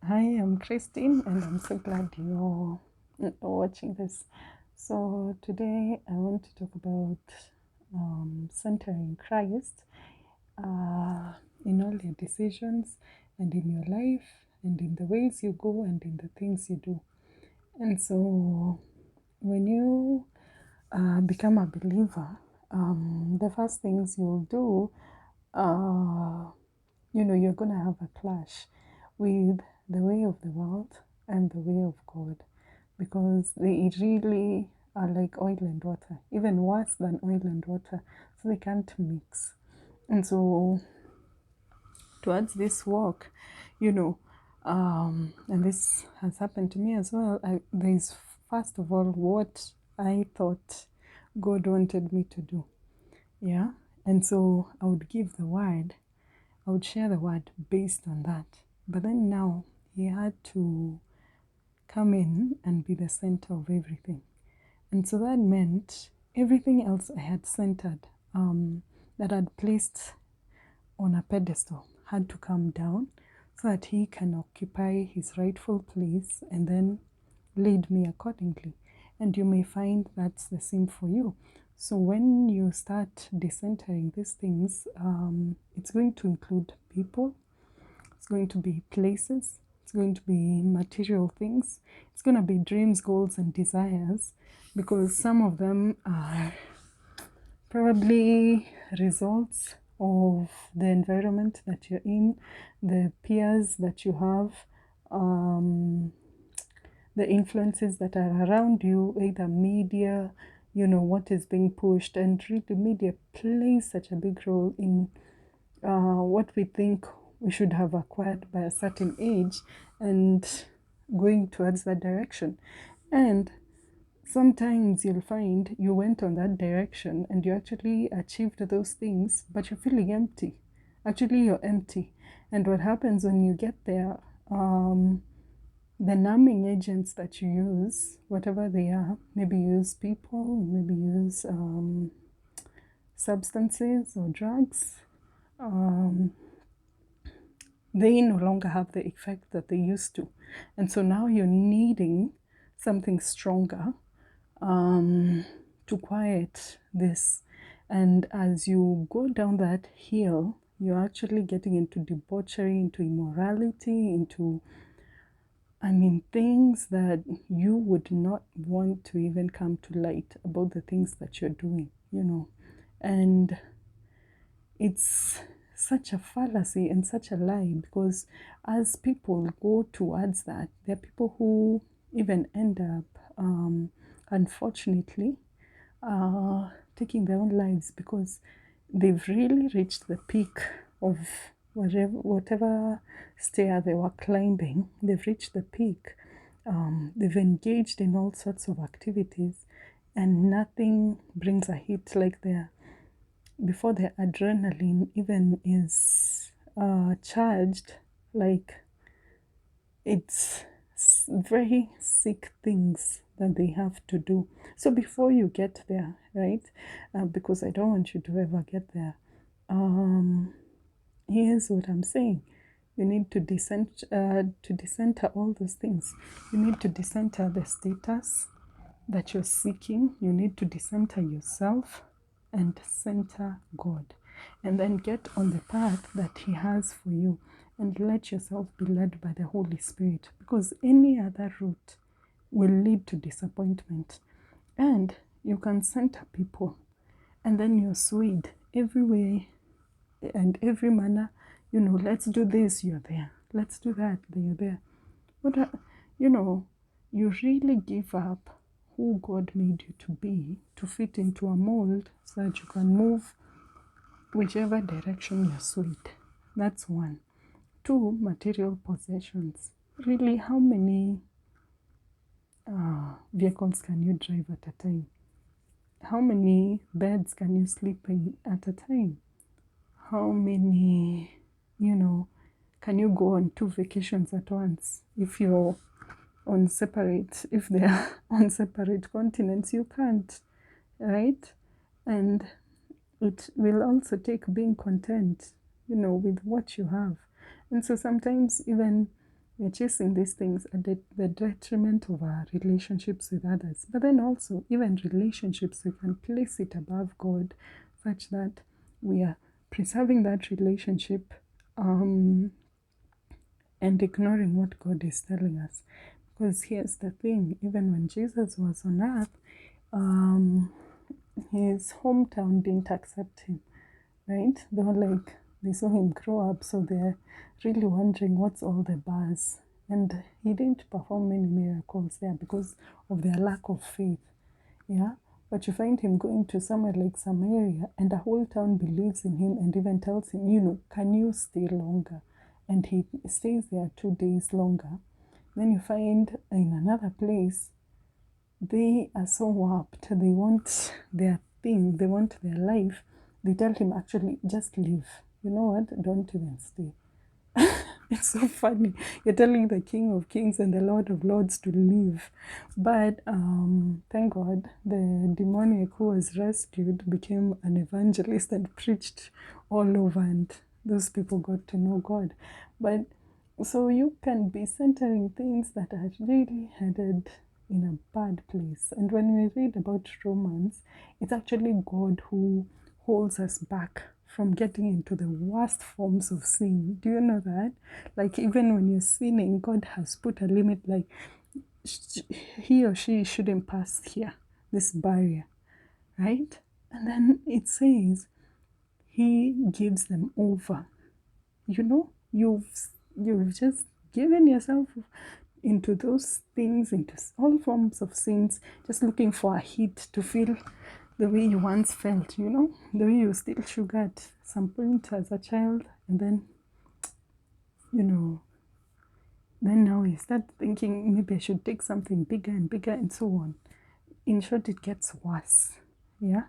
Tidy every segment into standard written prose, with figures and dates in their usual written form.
Hi, I'm Christine, and I'm so glad you're watching this. So, today I want to talk about centering Christ uh, in all your decisions and in your life and in the ways you go and in the things you do. And so, when you become a believer, the first things you'll do, uh, you're going to have a clash with the way of the world and the way of God because they really are like oil and water, even worse than oil and water. So they can't mix. And so, towards this walk, you know, and this has happened to me as well. There's first of all what I thought God wanted me to do. Yeah. And so I would give the word, I would share the word based on that. But then now he had to come in and be the center of everything. And so that meant everything else I had centered, that I'd placed on a pedestal, had to come down so that he can occupy his rightful place and then lead me accordingly. And you may find that's the same for you. So when you start decentering these things, it's going to include people, it's going to be places, it's going to be material things, it's going to be dreams, goals, and desires, because some of them are probably results of the environment that you're in, the peers that you have, the influences that are around you, either media, what is being pushed. And really, media plays such a big role in what we think we should have acquired by a certain age and going towards that direction. And sometimes you'll find you went on that direction and you actually achieved those things, but you're feeling empty. Actually, you're empty. And what happens when you get there, the numbing agents that you use, whatever they are, maybe use people, maybe use substances or drugs, they no longer have the effect that they used to. And so now you're needing something stronger to quiet this. And as you go down that hill, you're actually getting into debauchery, into immorality, into, things that you would not want to even come to light about the things that you're doing. And it's such a fallacy and such a lie because as people go towards that, there are people who even end up, unfortunately, taking their own lives because they've really reached the peak of whatever stair they were climbing. They've reached the peak. They've engaged in all sorts of activities, and nothing brings a hit like before the adrenaline even is charged. Like, it's very sick things that they have to do. So before you get there, right? Because I don't want you to ever get there. Here's what I'm saying. You need to decenter all those things. You need to decenter the status that you're seeking. You need to decenter yourself and center God. And then get on the path that He has for you and let yourself be led by the Holy Spirit, because any other route will lead to disappointment. And you can center people and then you're swayed every way and every manner. Let's do this, you're there. Let's do that, you're there. But, you really give up who God made you to be to fit into a mold so that you can move whichever direction you're swayed. That's one. Two, material possessions. Really, how many vehicles can you drive at a time? How many beds can you sleep in at a time? How many, can you go on 2 vacations at once? If they are on separate continents, you can't, right? And it will also take being content, with what you have. And so sometimes even We're chasing these things at the detriment of our relationships with others. But then also, even relationships, we can place it above God such that we are preserving that relationship and ignoring what God is telling us. Because here's the thing, even when Jesus was on earth, his hometown didn't accept him, right? They were like, they saw him grow up, so they're really wondering what's all the buzz. And he didn't perform many miracles there because of their lack of faith. Yeah. But you find him going to somewhere like Samaria, and the whole town believes in him and even tells him, can you stay longer? And he stays there 2 days longer. Then you find in another place, they are so warped. They want their thing, they want their life. They tell him, actually, just leave. You know what? Don't even stay. It's so funny. You're telling the King of Kings and the Lord of Lords to leave. But thank God, the demoniac who was rescued became an evangelist and preached all over, and those people got to know God. But so you can be centering things that are really headed in a bad place. And when we read about Romans, it's actually God who holds us back from getting into the worst forms of sin. Do you know that? Like, even when you're sinning, God has put a limit, like he or she shouldn't pass here, this barrier, right? And then it says he gives them over. You've just given yourself into those things, into all forms of sins, just looking for a hit to feel the way you once felt, the way you still sugar at some point as a child, and then, then now you start thinking maybe I should take something bigger and bigger and so on. In short, it gets worse, yeah?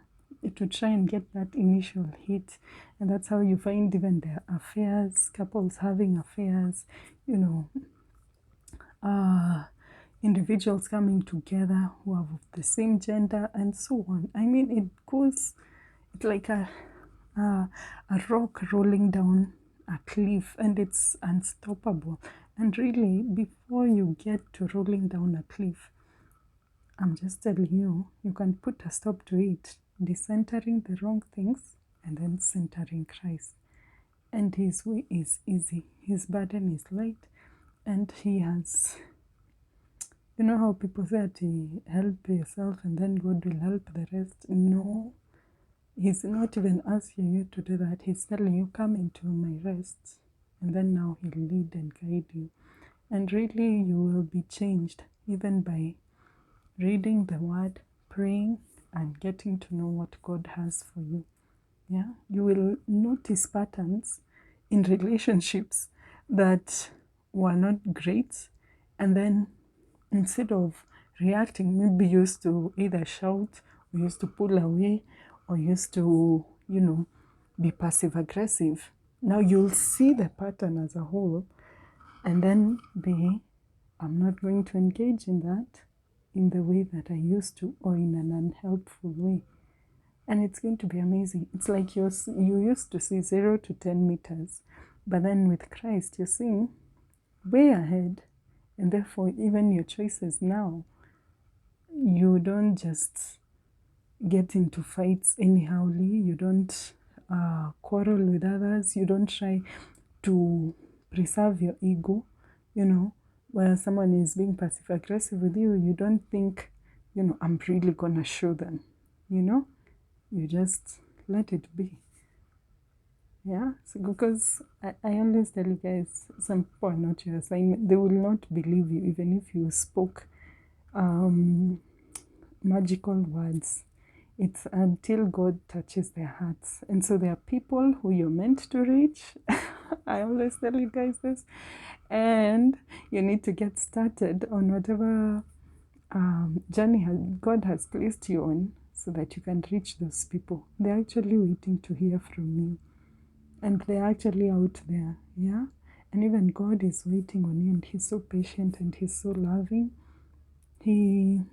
To try and get that initial hit. And that's how you find even their affairs, couples having affairs, individuals coming together who have the same gender and so on. I mean, it's like a rock rolling down a cliff, and it's unstoppable. And really, before you get to rolling down a cliff, I'm just telling you, you can put a stop to it, decentering the wrong things and then centering Christ. And his way is easy, his burden is light, and he has, you know how people say that you help yourself and then God will help the rest? No, he's not even asking you to do that. He's telling you, come into my rest, and then now he'll lead and guide you. And really, you will be changed even by reading the word, praying, and getting to know what God has for you. Yeah, you will notice patterns in relationships that were not great, and then instead of reacting, maybe you used to either shout, or used to pull away, or used to, be passive aggressive. Now you'll see the pattern as a whole, and then I'm not going to engage in that in the way that I used to, or in an unhelpful way. And it's going to be amazing. It's like you used to see 0 to 10 meters, but then with Christ, you're seeing way ahead. And therefore, even your choices now, you don't just get into fights anyhowly. You don't quarrel with others. You don't try to preserve your ego, where someone is being passive aggressive with you. You don't think, I'm really going to show them, you just let it be. Yeah, so because I always tell you guys, some people are not your assignment. They will not believe you even if you spoke magical words. It's until God touches their hearts. And so there are people who you're meant to reach. I always tell you guys this. And you need to get started on whatever journey God has placed you on, so that you can reach those people. They're actually waiting to hear from you. And they're actually out there, yeah? And even God is waiting on you, and he's so patient and he's so loving. He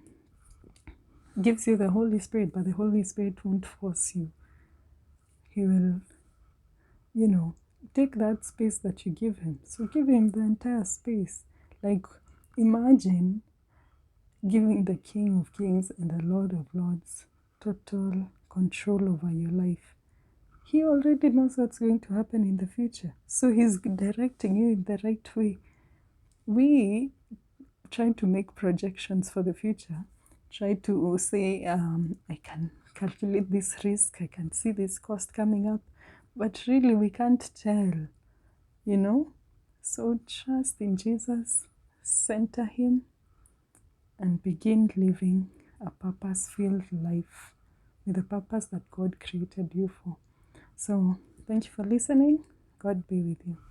gives you the Holy Spirit, but the Holy Spirit won't force you. He will, take that space that you give him. So give him the entire space. Like, imagine giving the King of Kings and the Lord of Lords total control over your life. He already knows what's going to happen in the future. So he's directing you in the right way. We try to make projections for the future, try to say, I can calculate this risk, I can see this cost coming up, but really we can't tell, you know? So trust in Jesus, center him, and begin living a purpose-filled life with the purpose that God created you for. So thank you for listening. God be with you.